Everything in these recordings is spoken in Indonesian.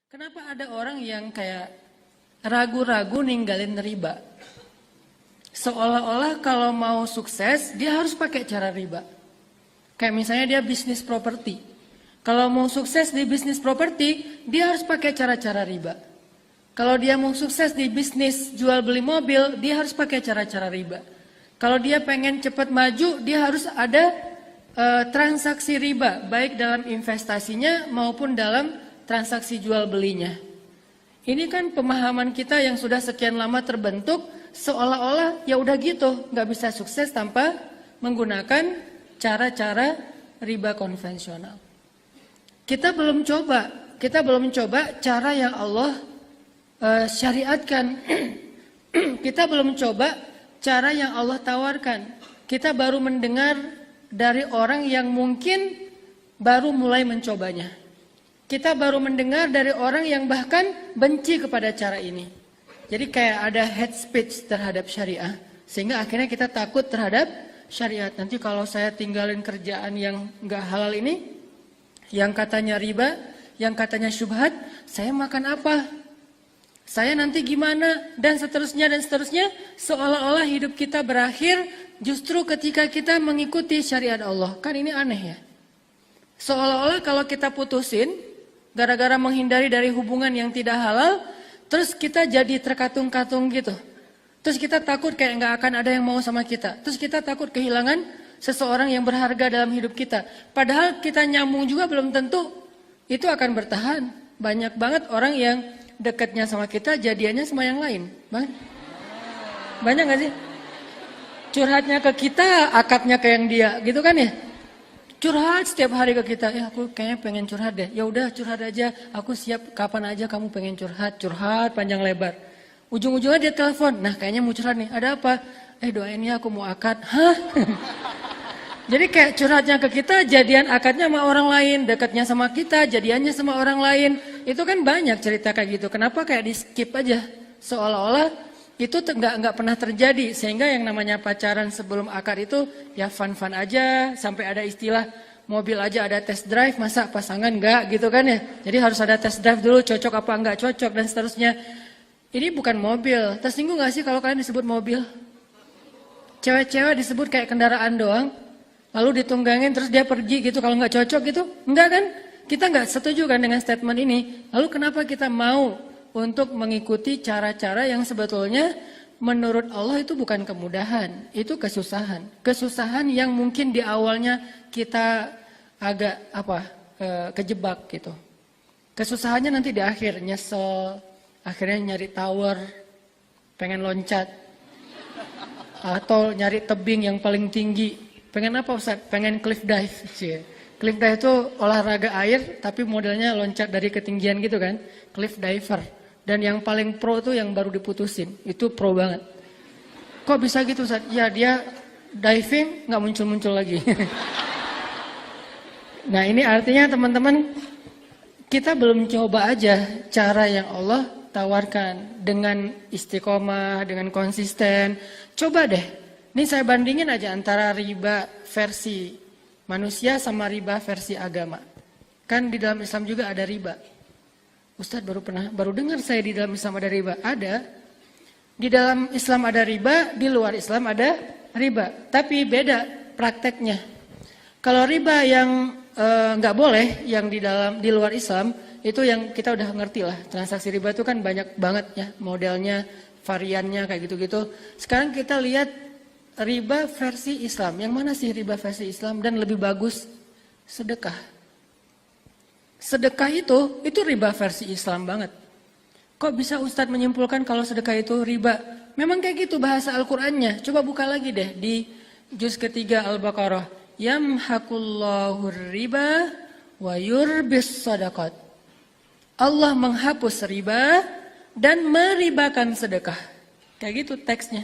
Kenapa ada orang yang kayak ragu-ragu ninggalin riba? Seolah-olah kalau mau sukses dia harus pakai cara riba. Kayak misalnya dia bisnis properti. Kalau mau sukses di bisnis properti, dia harus pakai cara-cara riba. Kalau dia mau sukses di bisnis jual beli mobil, dia harus pakai cara-cara riba. Kalau dia pengen cepat maju, dia harus ada transaksi riba, baik dalam investasinya maupun dalam transaksi jual belinya. Ini kan pemahaman kita yang sudah sekian lama terbentuk, seolah-olah ya udah gitu, nggak bisa sukses tanpa menggunakan cara-cara riba konvensional. Kita belum coba cara yang Allah syariatkan. Kita belum coba cara yang Allah tawarkan. Kita baru mendengar dari orang yang mungkin baru mulai mencobanya. Kita baru mendengar dari orang yang bahkan benci kepada cara ini. Jadi kayak ada hate speech terhadap syariah. Sehingga akhirnya kita takut terhadap syariat. Nanti kalau saya tinggalin kerjaan yang nggak halal ini, yang katanya riba, yang katanya syubhat, saya makan apa? Saya nanti gimana? Dan seterusnya, seolah-olah hidup kita berakhir justru ketika kita mengikuti syariat Allah. Kan ini aneh ya. Seolah-olah kalau kita putusin, gara-gara menghindari dari hubungan yang tidak halal, terus kita jadi terkatung-katung gitu. Terus kita takut kayak nggak akan ada yang mau sama kita. Terus kita takut kehilangan seseorang yang berharga dalam hidup kita. Padahal kita nyambung juga belum tentu itu akan bertahan. Banyak banget orang yang dekatnya sama kita, jadiannya sama yang lain. Banyak nggak sih? Curhatnya ke kita, akadnya ke yang dia, gitu kan ya? Curhat setiap hari ke kita, aku kayaknya pengen curhat deh. Ya udah curhat aja, aku siap kapan aja kamu pengen curhat panjang lebar. Ujung-ujungnya dia telepon, nah kayaknya mau curhat nih, ada apa? Doain ya aku mau akad. Hah? Jadi kayak curhatnya ke kita, jadian akadnya sama orang lain, dekatnya sama kita, jadiannya sama orang lain. Itu kan banyak cerita kayak gitu. Kenapa kayak di skip aja? Seolah-olah itu nggak pernah terjadi, sehingga yang namanya pacaran sebelum akad itu ya fun-fun aja, sampai ada istilah mobil aja ada test drive, masa pasangan nggak gitu kan ya. Jadi harus ada test drive dulu, cocok apa nggak cocok dan seterusnya. Ini bukan mobil, tersinggung nggak sih kalau kalian disebut mobil? Cewek-cewek disebut kayak kendaraan doang, lalu ditunggangin terus dia pergi gitu kalau nggak cocok gitu, enggak kan? Kita nggak setuju kan dengan statement ini. Lalu kenapa kita mau untuk mengikuti cara-cara yang sebetulnya menurut Allah itu bukan kemudahan, itu kesusahan. Kesusahan yang mungkin di awalnya kita agak kejebak gitu. Kesusahannya nanti di akhir, nyesel, akhirnya nyari tower, pengen loncat, atau nyari tebing yang paling tinggi. Pengen apa Ustaz? Pengen cliff dive. Cliff dive itu olahraga air tapi modelnya loncat dari ketinggian gitu kan. Cliff diver. Dan yang paling pro tuh yang baru diputusin. Itu pro banget. Kok bisa gitu Ustaz? Ya dia diving gak muncul-muncul lagi. Nah ini artinya teman-teman, kita belum coba aja cara yang Allah tawarkan. Dengan istiqomah, dengan konsisten. Coba deh. Ini saya bandingin aja antara riba versi manusia sama riba versi agama. Kan di dalam Islam juga ada riba. Ustadz baru dengar saya di dalam Islam ada riba. Ada. Di dalam Islam ada riba, di luar Islam ada riba. Tapi beda prakteknya. Kalau riba yang nggak boleh, yang di luar Islam, itu yang kita udah ngerti lah. Transaksi riba itu kan banyak banget ya modelnya, variannya kayak gitu-gitu. Sekarang kita lihat riba versi Islam. Yang mana sih riba versi Islam dan lebih bagus? Sedekah. Sedekah itu riba versi Islam banget. Kok bisa Ustadz menyimpulkan kalau sedekah itu riba? Memang kayak gitu bahasa Al-Qur'annya. Coba buka lagi deh di juz ketiga Al-Baqarah. Yamhaqullahu riba wa yurbis sadaqat. Allah menghapus riba dan meribakan sedekah. Kayak gitu teksnya.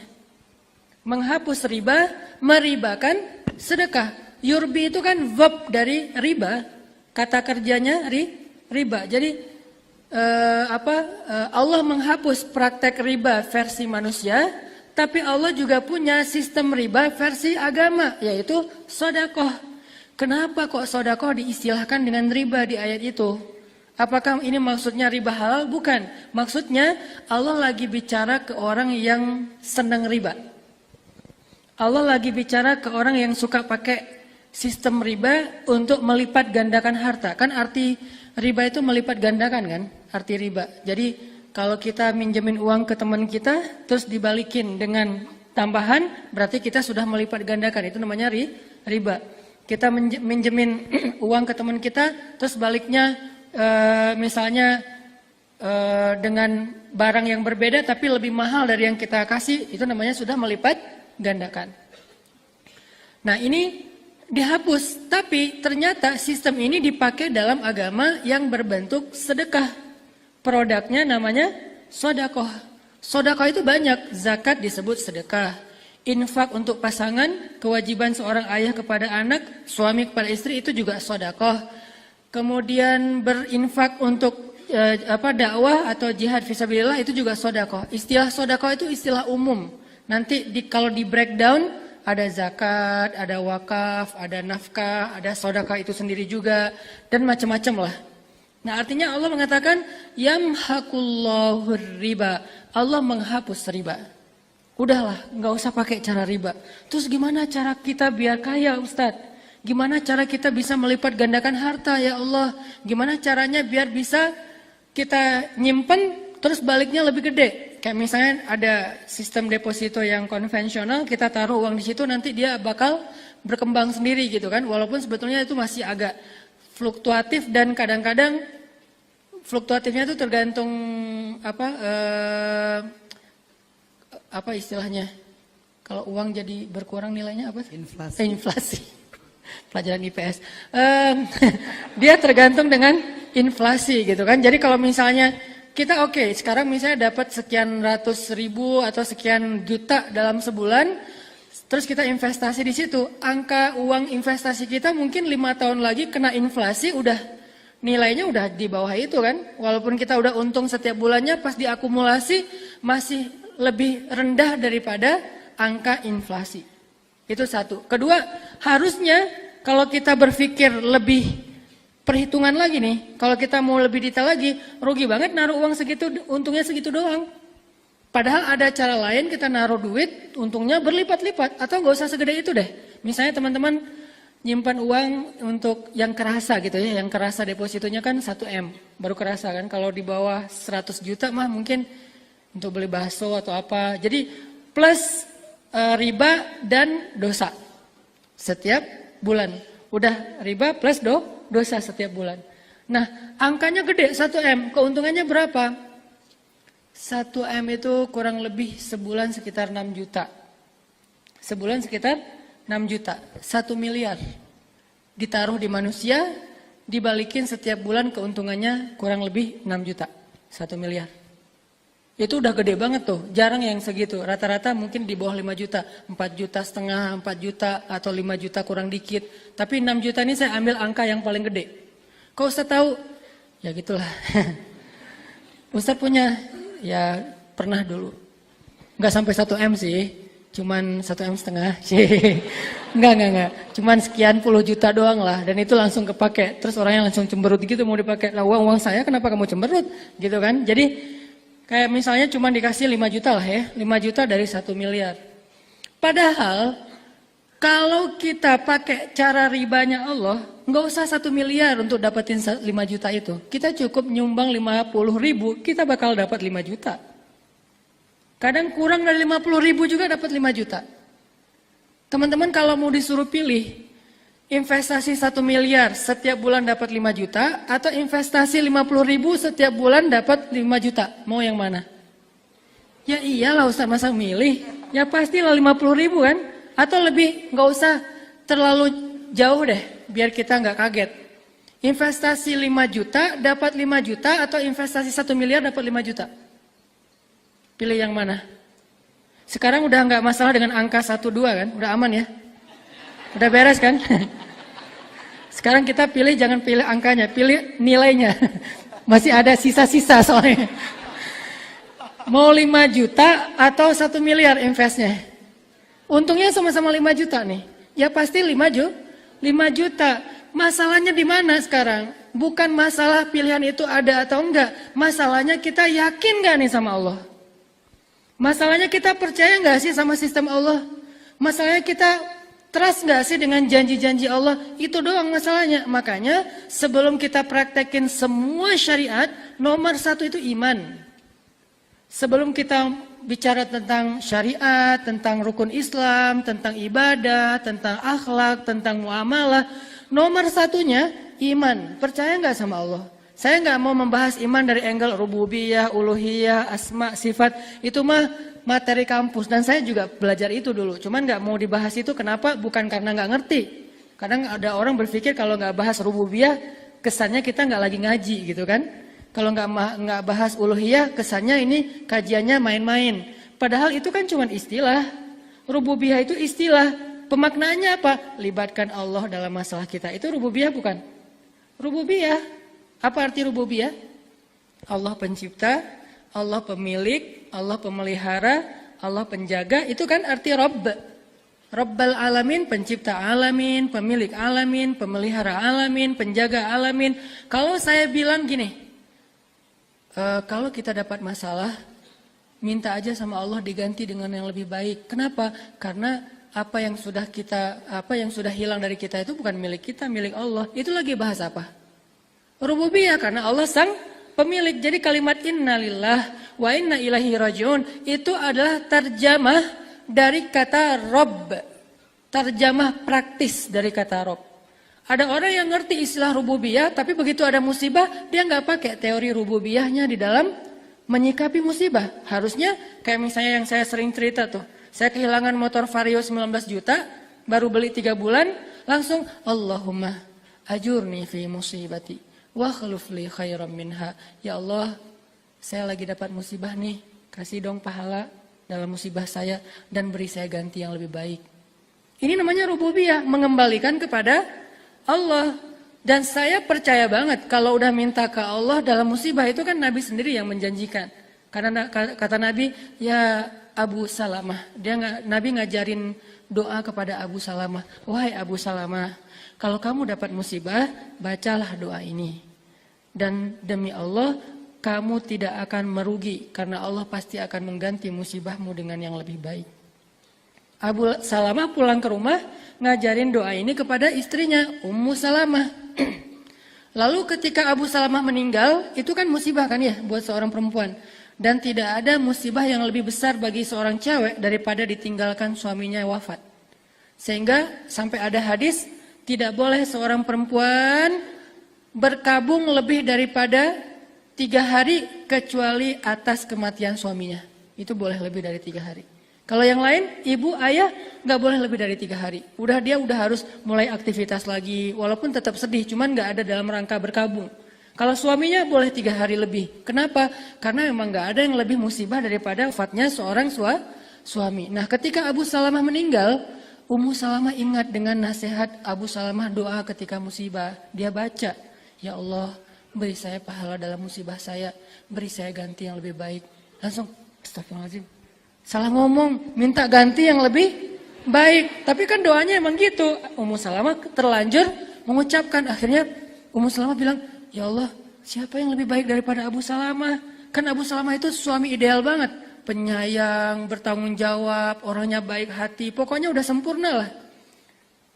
Menghapus riba, meribakan sedekah. Yurbi itu kan verb dari riba. Kata kerjanya riba. Jadi Allah menghapus praktek riba versi manusia, tapi Allah juga punya sistem riba versi agama, yaitu sedekah. Kenapa kok sedekah diistilahkan dengan riba di ayat itu? Apakah ini maksudnya riba halal? Bukan. Maksudnya Allah lagi bicara ke orang yang senang riba. Allah lagi bicara ke orang yang suka pakai sistem riba untuk melipat gandakan harta. Kan arti riba itu melipat gandakan kan? Arti riba. Jadi kalau kita minjemin uang ke teman kita, terus dibalikin dengan tambahan, berarti kita sudah melipat gandakan. Itu namanya riba. Kita minjemin uang ke teman kita, terus baliknya misalnya dengan barang yang berbeda tapi lebih mahal dari yang kita kasih, itu namanya sudah melipat gandakan. Nah ini dihapus, tapi ternyata sistem ini dipakai dalam agama yang berbentuk sedekah. Produknya namanya sodakoh. Sodakoh itu banyak, zakat disebut sedekah. Infak untuk pasangan, kewajiban seorang ayah kepada anak, suami kepada istri itu juga sodakoh. Kemudian berinfak untuk dakwah atau jihad fisabilillah itu juga sodakoh. Istilah sodakoh itu istilah umum. Nanti kalau di breakdown ada zakat, ada wakaf, ada nafkah, ada sodakoh itu sendiri juga dan macam-macam lah. Nah artinya Allah mengatakan yamhaqullahu riba. Allah menghapus riba. Udahlah, nggak usah pakai cara riba. Terus gimana cara kita biar kaya, Ustadz? Gimana cara kita bisa melipat gandakan harta, ya Allah? Gimana caranya biar bisa kita nyimpen terus baliknya lebih gede? Kayak misalnya ada sistem deposito yang konvensional, kita taruh uang di situ nanti dia bakal berkembang sendiri gitu kan? Walaupun sebetulnya itu masih agak fluktuatif dan kadang-kadang fluktuatifnya itu tergantung apa istilahnya? Kalau uang jadi berkurang nilainya apa? Inflasi. Inflasi. Pelajaran IPS. Dia tergantung dengan inflasi gitu kan. Jadi kalau misalnya kita sekarang misalnya dapat sekian ratus ribu atau sekian juta dalam sebulan, terus kita investasi di situ, angka uang investasi kita mungkin 5 tahun lagi kena inflasi nilainya udah di bawah itu kan. Walaupun kita udah untung setiap bulannya, pas diakumulasi masih lebih rendah daripada angka inflasi. Itu satu. Kedua, harusnya kalau kita berpikir lebih perhitungan lagi nih, kalau kita mau lebih detail lagi, rugi banget naruh uang segitu, untungnya segitu doang. Padahal ada cara lain kita naruh duit, untungnya berlipat-lipat, atau nggak usah segede itu deh. Misalnya teman-teman nyimpan uang untuk yang kerasa gitu ya, yang kerasa depositonya kan 1M, baru kerasa kan. Kalau di bawah 100 juta mah mungkin untuk beli bakso atau apa. Jadi plus riba dan dosa setiap bulan. Udah riba plus dosa setiap bulan. Nah angkanya gede 1M, keuntungannya berapa? 1M itu kurang lebih sebulan sekitar 6 juta. Sebulan sekitar 6 juta, 1 miliar. Ditaruh di manusia, dibalikin setiap bulan keuntungannya kurang lebih 6 juta, 1 miliar. Itu udah gede banget tuh, jarang yang segitu. Rata-rata mungkin di bawah 5 juta, 4 juta setengah, 4 juta atau 5 juta kurang dikit. Tapi 6 juta ini saya ambil angka yang paling gede. Kok Ustaz tahu? Ya gitulah. Ustaz punya, ya pernah dulu. Nggak sampai 1M sih, cuman 1M setengah. Enggak. Cuman sekian puluh juta doang lah. Dan itu langsung kepake. Terus orangnya langsung cemberut gitu mau dipakai. Lah uang saya kenapa kamu cemberut? Gitu kan. Jadi kayak misalnya cuma dikasih 5 juta lah ya, 5 juta dari 1 miliar. Padahal kalau kita pakai cara ribanya Allah, nggak usah 1 miliar untuk dapetin 5 juta itu. Kita cukup nyumbang 50 ribu, kita bakal dapat 5 juta. Kadang kurang dari 50 ribu juga dapat 5 juta. Teman-teman kalau mau disuruh pilih, investasi 1 miliar setiap bulan dapat 5 juta atau investasi 50 ribu setiap bulan dapat 5 juta. Mau yang mana? Ya iyalah Ustaz, masa milih? Ya pastilah 50 ribu kan? Atau lebih nggak usah terlalu jauh deh biar kita nggak kaget. Investasi 5 juta dapat 5 juta atau investasi 1 miliar dapat 5 juta? Pilih yang mana? Sekarang udah nggak masalah dengan angka 1-2 kan? Udah aman ya? Udah beres kan? Sekarang kita pilih, jangan pilih angkanya, pilih nilainya. Masih ada sisa-sisa soalnya. Mau 5 juta atau 1 miliar investnya? Untungnya sama-sama 5 juta nih. Ya pasti 5 juta. Masalahnya di mana sekarang? bukan masalah pilihan itu ada atau enggak. Masalahnya kita yakin gak nih sama Allah? Masalahnya kita percaya gak sih sama sistem Allah? Masalahnya kita trust gak sih dengan janji-janji Allah? Itu doang masalahnya. Makanya sebelum kita praktekin semua syariat, nomor satu itu iman. Sebelum kita bicara tentang syariat, tentang rukun Islam, tentang ibadah, tentang akhlak, tentang muamalah, nomor satunya iman. Percaya gak sama Allah? Saya nggak mau membahas iman dari angle rububiyah, uluhiyah, asma, sifat. Itu mah materi kampus dan saya juga belajar itu dulu. Cuman nggak mau dibahas itu kenapa? Bukan karena nggak ngerti. Kadang ada orang berpikir kalau nggak bahas rububiyah, kesannya kita nggak lagi ngaji gitu kan? Kalau nggak bahas uluhiyah, kesannya ini kajiannya main-main. Padahal itu kan cuma istilah. Rububiyah itu istilah. Pemaknaannya apa? Libatkan Allah dalam masalah kita. Itu rububiyah bukan? Rububiyah. Apa arti rububiyah? Allah pencipta, Allah pemilik, Allah pemelihara, Allah penjaga, itu kan arti Rabb. Rabbal alamin, pencipta alamin, pemilik alamin, pemelihara alamin, penjaga alamin. Kalau saya bilang gini, kalau kita dapat masalah, minta aja sama Allah diganti dengan yang lebih baik. Kenapa? Karena apa yang sudah hilang dari kita itu bukan milik kita, milik Allah. Itu lagi bahas apa? Rububiyah, karena Allah sang pemilik. Jadi kalimat innalillah wa inna ilaihi rajiun itu adalah terjemah dari kata Rabb. Terjemah praktis dari kata Rabb. Ada orang yang ngerti istilah rububiyah, tapi begitu ada musibah dia nggak pakai teori rububiyahnya di dalam menyikapi musibah. Harusnya kayak misalnya yang saya sering cerita tuh, saya kehilangan motor Vario 19 juta, baru beli 3 bulan, langsung Allahumma ajurni fi musibati wa khluf li khairam minha. Ya Allah, saya lagi dapat musibah nih, kasih dong pahala dalam musibah saya dan beri saya ganti yang lebih baik. Ini namanya rububiyah, mengembalikan kepada Allah. Dan saya percaya banget kalau udah minta ke Allah dalam musibah itu kan Nabi sendiri yang menjanjikan. Karena kata Nabi, ya Abu Salamah, Nabi ngajarin doa kepada Abu Salamah. Wahai Abu Salamah, kalau kamu dapat musibah, bacalah doa ini. Dan demi Allah, kamu tidak akan merugi karena Allah pasti akan mengganti musibahmu dengan yang lebih baik. Abu Salamah pulang ke rumah, ngajarin doa ini kepada istrinya, Ummu Salamah. Lalu ketika Abu Salamah meninggal, itu kan musibah kan ya buat seorang perempuan. Dan tidak ada musibah yang lebih besar bagi seorang cewek daripada ditinggalkan suaminya wafat. Sehingga sampai ada hadis, tidak boleh seorang perempuan berkabung lebih daripada 3 hari kecuali atas kematian suaminya. Itu boleh lebih dari 3 hari. Kalau yang lain, ibu, ayah gak boleh lebih dari 3 hari. Dia udah harus mulai aktivitas lagi, walaupun tetap sedih, cuman gak ada dalam rangka berkabung. Kalau suaminya boleh 3 hari lebih. Kenapa? Karena memang gak ada yang lebih musibah daripada wafatnya seorang suami. Nah, ketika Abu Salamah meninggal, Ummu Salamah ingat dengan nasihat Abu Salamah doa ketika musibah. Dia baca, ya Allah, beri saya pahala dalam musibah saya, beri saya ganti yang lebih baik. Langsung, astagfirullahaladzim, salah ngomong, minta ganti yang lebih baik. Tapi kan doanya emang gitu. Ummu Salamah terlanjur mengucapkan, akhirnya Ummu Salamah bilang, ya Allah, siapa yang lebih baik daripada Abu Salamah? Kan Abu Salamah itu suami ideal banget, penyayang, bertanggung jawab, orangnya baik hati, pokoknya udah sempurna lah.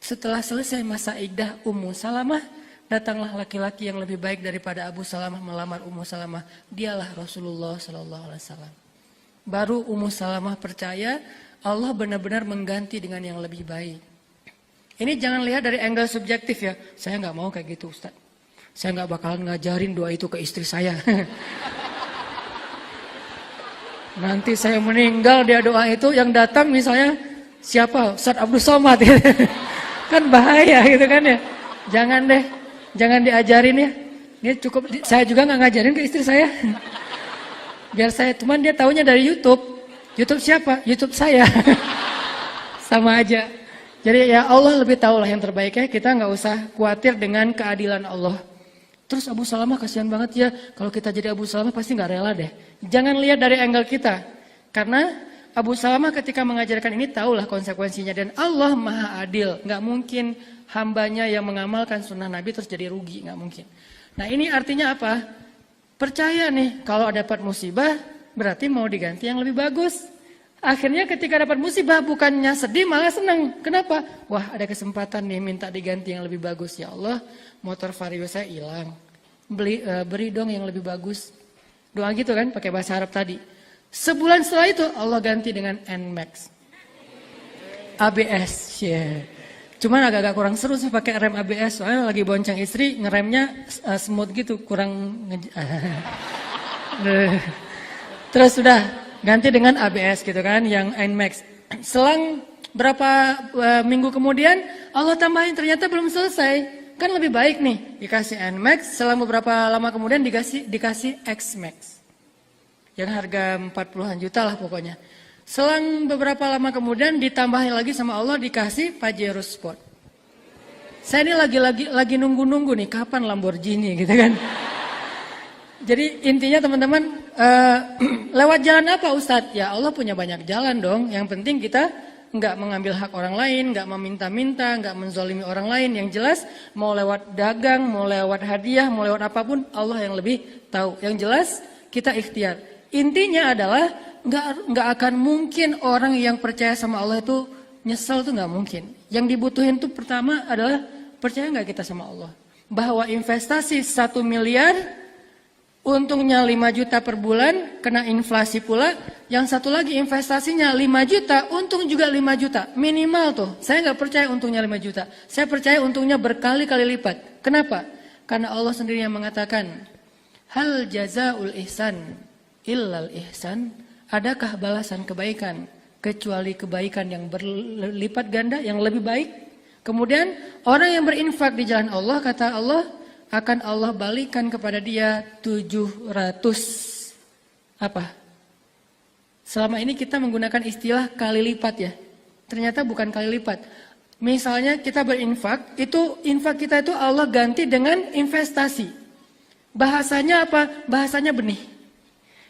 Setelah selesai masa iddah Ummu Salamah, datanglah laki-laki yang lebih baik daripada Abu Salamah melamar Ummu Salamah. Dialah Rasulullah SAW. Baru Ummu Salamah percaya Allah benar-benar mengganti dengan yang lebih baik. Ini jangan lihat dari angle subjektif ya. Saya nggak mau kayak gitu, Ustaz. Saya nggak bakalan ngajarin doa itu ke istri saya. Nanti saya meninggal dia doa itu yang datang misalnya siapa? Ustaz Abdul Somad. Kan bahaya gitu kan ya. Jangan deh. Jangan diajarin ya. Ini cukup, saya juga nggak ngajarin ke istri saya. Biar saya, cuman dia taunya dari YouTube. YouTube siapa? YouTube saya. Sama aja. Jadi ya Allah lebih tahu lah yang terbaik ya. Kita nggak usah khawatir dengan keadilan Allah. Terus Abu Salamah kasihan banget ya. Kalau kita jadi Abu Salamah pasti nggak rela deh. Jangan lihat dari angle kita. Karena Abu Salamah ketika mengajarkan ini tahulah konsekuensinya. Dan Allah maha adil. Nggak mungkin hambanya yang mengamalkan sunnah Nabi terus jadi rugi, nggak mungkin. Nah ini artinya apa? Percaya nih, kalau dapat musibah berarti mau diganti yang lebih bagus. Akhirnya ketika dapat musibah bukannya sedih malah senang. Kenapa? Wah ada kesempatan nih minta diganti yang lebih bagus. Ya Allah, motor Vario saya hilang. Beri dong yang lebih bagus. Doa gitu kan pakai bahasa Arab tadi. Sebulan setelah itu Allah ganti dengan NMAX. ABS. Yeah. Cuman agak-agak kurang seru sih pakai rem ABS. Soalnya lagi bonceng istri ngeremnya smooth gitu. Terus sudah ganti dengan ABS gitu kan yang NMAX. Selang berapa minggu kemudian Allah tambahin ternyata belum selesai. Kan lebih baik nih dikasih NMAX, selang beberapa lama kemudian dikasih XMAX. Yang harga 40-an juta lah pokoknya. Selang beberapa lama kemudian ditambahin lagi sama Allah dikasih Pajero Sport. Saya ini lagi nunggu-nunggu nih kapan Lamborghini gitu kan. Jadi intinya teman-teman lewat jalan apa Ustadz? Ya Allah punya banyak jalan dong. Yang penting kita nggak mengambil hak orang lain, nggak meminta-minta, nggak menzolimi orang lain. Yang jelas mau lewat dagang, mau lewat hadiah, mau lewat apapun Allah yang lebih tahu. Yang jelas kita ikhtiar. Intinya adalah nggak akan mungkin orang yang percaya sama Allah itu nyesel tuh nggak mungkin. Yang dibutuhin tuh pertama adalah percaya nggak kita sama Allah. Bahwa investasi 1 miliar untungnya 5 juta per bulan, kena inflasi pula. Yang satu lagi investasinya 5 juta, untung juga 5 juta. Minimal tuh, saya nggak percaya untungnya 5 juta. Saya percaya untungnya berkali-kali lipat. Kenapa? Karena Allah sendiri yang mengatakan, hal jazaul ihsan illal ihsan. Adakah balasan kebaikan kecuali kebaikan yang berlipat ganda, yang lebih baik? Kemudian orang yang berinfak di jalan Allah, kata Allah, akan Allah balikan kepada dia 700 apa? Selama ini kita menggunakan istilah kali lipat ya. Ternyata bukan kali lipat. Misalnya kita berinfak, itu infak kita itu Allah ganti dengan investasi. Bahasanya apa? Bahasanya benih.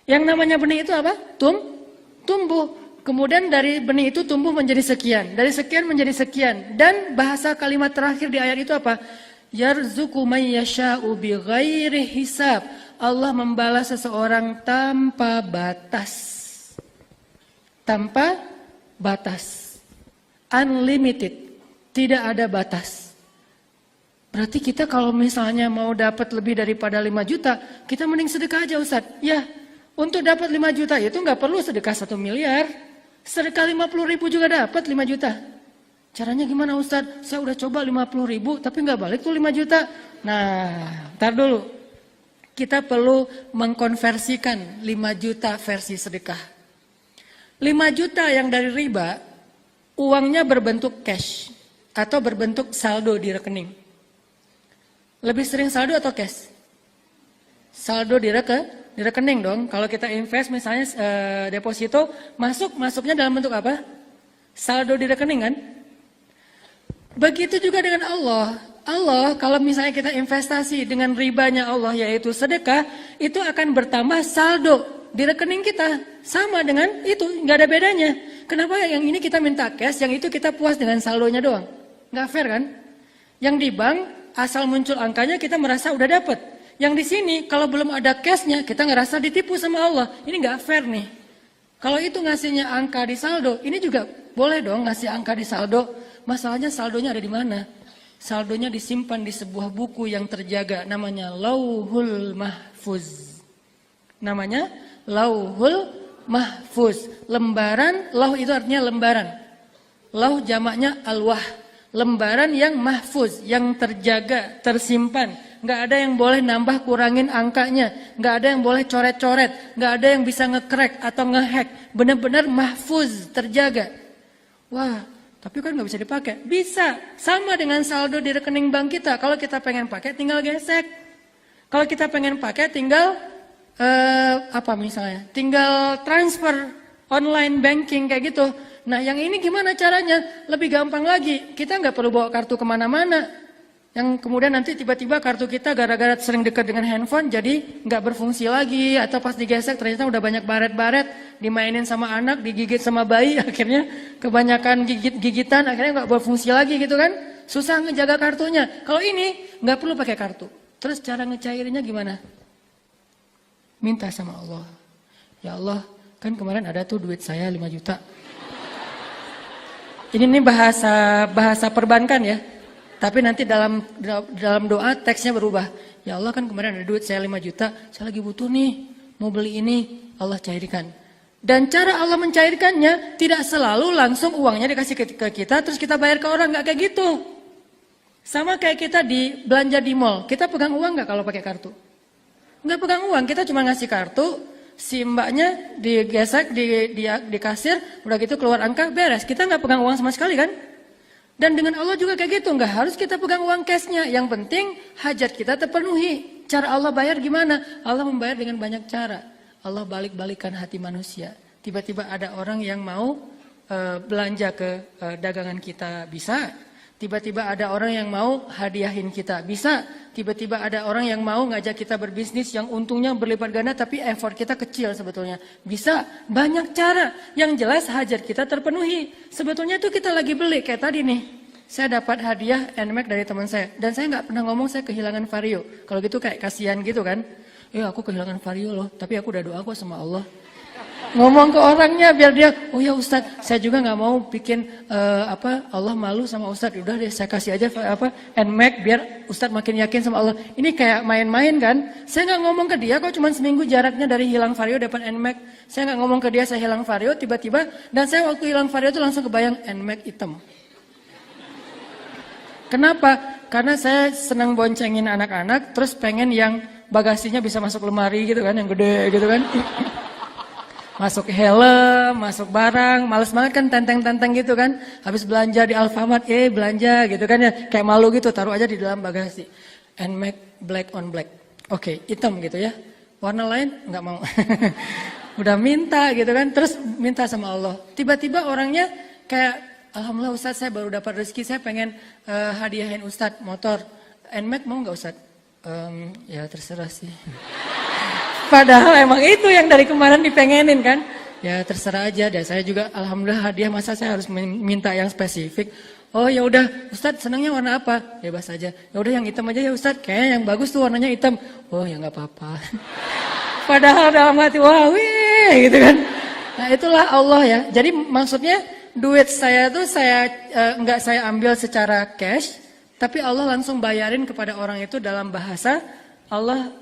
Yang namanya benih itu apa? Tumbuh. Kemudian dari benih itu tumbuh menjadi sekian. Dari sekian menjadi sekian. Dan bahasa kalimat terakhir di ayat itu apa? Yarzuqu may yasha'u bighairi hisab. Allah membalas seseorang tanpa batas. Tanpa batas. Unlimited. Tidak ada batas. Berarti kita kalau misalnya mau dapat lebih daripada 5 juta, kita mending sedekah aja Ustadz. Ya, untuk dapat 5 juta itu nggak perlu sedekah 1 miliar. Sedekah 50 ribu juga dapat 5 juta. Caranya gimana Ustadz? Saya udah coba 50 ribu tapi nggak balik tuh 5 juta. Nah, ntar dulu. Kita perlu mengkonversikan 5 juta versi sedekah. 5 juta yang dari riba, uangnya berbentuk cash atau berbentuk saldo di rekening. Lebih sering saldo atau cash? Saldo di rekening dong. Kalau kita invest misalnya deposito, masuknya dalam bentuk apa? Saldo di rekening kan? Begitu juga dengan Allah. Allah kalau misalnya kita investasi dengan ribanya Allah yaitu sedekah, itu akan bertambah saldo di rekening kita. Sama dengan itu, nggak ada bedanya. Kenapa yang ini kita minta cash, yang itu kita puas dengan saldonya doang? Nggak fair kan? Yang di bank asal muncul angkanya kita merasa udah dapet. Yang di sini kalau belum ada cashnya kita ngerasa ditipu sama Allah. Ini nggak fair nih. Kalau itu ngasihnya angka di saldo, ini juga boleh dong ngasih angka di saldo. Masalahnya saldonya ada di mana? Saldonya disimpan di sebuah buku yang terjaga, namanya Lauhul Mahfuz. Namanya Lauhul Mahfuz. Lembaran, lauh itu artinya lembaran. Lauh jamaknya alwah. Lembaran yang mahfuz, yang terjaga, tersimpan. Nggak ada yang boleh nambah kurangin angkanya. Nggak ada yang boleh coret-coret. Nggak ada yang bisa nge-crack atau nge-hack. Benar-benar mahfuz, terjaga. Wah, tapi kan nggak bisa dipakai. Bisa, sama dengan saldo di rekening bank kita. Kalau kita pengen pakai tinggal gesek. Kalau kita pengen pakai tinggal apa misalnya? Tinggal transfer online banking kayak gitu. Nah yang ini gimana caranya? Lebih gampang lagi. Kita nggak perlu bawa kartu kemana-mana. Yang kemudian nanti tiba-tiba kartu kita gara-gara sering dekat dengan handphone jadi nggak berfungsi lagi. Atau pas digesek ternyata udah banyak baret-baret. Dimainin sama anak, digigit sama bayi. Akhirnya kebanyakan gigitan akhirnya nggak berfungsi lagi gitu kan. Susah ngejaga kartunya. Kalau ini nggak perlu pakai kartu. Terus cara ngecairinnya gimana? Minta sama Allah. Ya Allah, kan kemarin ada tuh duit saya 5 juta. Ini nih bahasa perbankan ya. Tapi nanti dalam doa teksnya berubah. Ya Allah, kan kemarin ada duit saya 5 juta, saya lagi butuh nih, mau beli ini, Allah cairkan. Dan cara Allah mencairkannya tidak selalu langsung uangnya dikasih ke kita terus kita bayar ke orang, nggak kayak gitu. Sama kayak kita di belanja di mall, kita pegang uang nggak kalau pakai kartu? Nggak pegang uang, kita cuma ngasih kartu, si mbaknya digesek di kasir, udah gitu keluar angka, beres. Kita nggak pegang uang sama sekali kan? Dan dengan Allah juga kayak gitu, nggak harus kita pegang uang cashnya. Yang penting hajat kita terpenuhi. Cara Allah bayar gimana? Allah membayar dengan banyak cara. Allah balik-balikan hati manusia. Tiba-tiba ada orang yang mau belanja ke dagangan kita, bisa. Tiba-tiba ada orang yang mau hadiahin kita, bisa. Tiba-tiba ada orang yang mau ngajak kita berbisnis yang untungnya berlipat ganda tapi effort kita kecil sebetulnya. Bisa, banyak cara. Yang jelas hajat kita terpenuhi. Sebetulnya itu kita lagi beli, kayak tadi nih. Saya dapat hadiah NMAX dari teman saya. Dan saya nggak pernah ngomong saya kehilangan Vario. Kalau gitu kayak kasihan gitu kan. Aku kehilangan Vario loh, tapi aku udah doa kok sama Allah. Ngomong ke orangnya biar dia, oh ya Ustadz, saya juga nggak mau bikin Allah malu sama Ustadz. Udah deh, saya kasih aja NMAX biar Ustadz makin yakin sama Allah. Ini kayak main-main kan? Saya nggak ngomong ke dia kok, cuma seminggu jaraknya dari hilang Vario dapat NMAX. Saya nggak ngomong ke dia saya hilang Vario tiba-tiba, dan saya waktu hilang Vario itu langsung kebayang NMAX hitam. Kenapa? Karena saya senang boncengin anak-anak, terus pengen yang bagasinya bisa masuk lemari gitu kan, yang gede gitu kan. Masuk helm, masuk barang, males banget kan tenteng-tenteng gitu kan. Habis belanja di Alfamart, belanja gitu kan ya. Kayak malu gitu, taruh aja di dalam bagasi. NMAX black on black. Oke, hitam gitu ya. Warna lain nggak mau. Udah minta gitu kan, terus minta sama Allah. Tiba-tiba orangnya kayak, alhamdulillah Ustadz saya baru dapat rezeki, saya pengen hadiahin Ustadz motor. NMAX mau nggak Ustadz? Ya terserah sih. Padahal emang itu yang dari kemarin dipengenin kan. Ya terserah aja deh. Saya juga alhamdulillah hadiah, masa saya harus minta yang spesifik. Oh ya udah, Ustadz senangnya warna apa? Bebas aja. Ya udah yang hitam aja ya Ustadz. Kayaknya yang bagus tuh warnanya hitam. Oh ya nggak apa-apa. Padahal dalam hati wah wih gitu kan. Nah itulah Allah ya. Jadi maksudnya duit saya tuh nggak saya ambil secara cash, tapi Allah langsung bayarin kepada orang itu dalam bahasa Allah.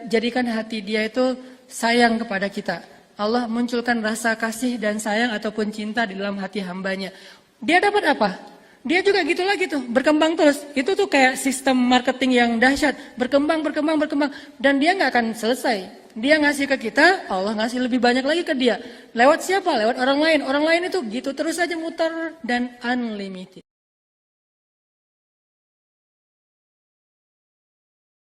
Jadikan hati dia itu sayang kepada kita. Allah munculkan rasa kasih dan sayang ataupun cinta di dalam hati hambanya. Dia dapat apa? Dia juga gitu lagi tuh, berkembang terus. Itu tuh kayak sistem marketing yang dahsyat. Berkembang. Dan dia nggak akan selesai. Dia ngasih ke kita, Allah ngasih lebih banyak lagi ke dia. Lewat siapa? Lewat orang lain. Orang lain itu gitu terus aja muter dan unlimited.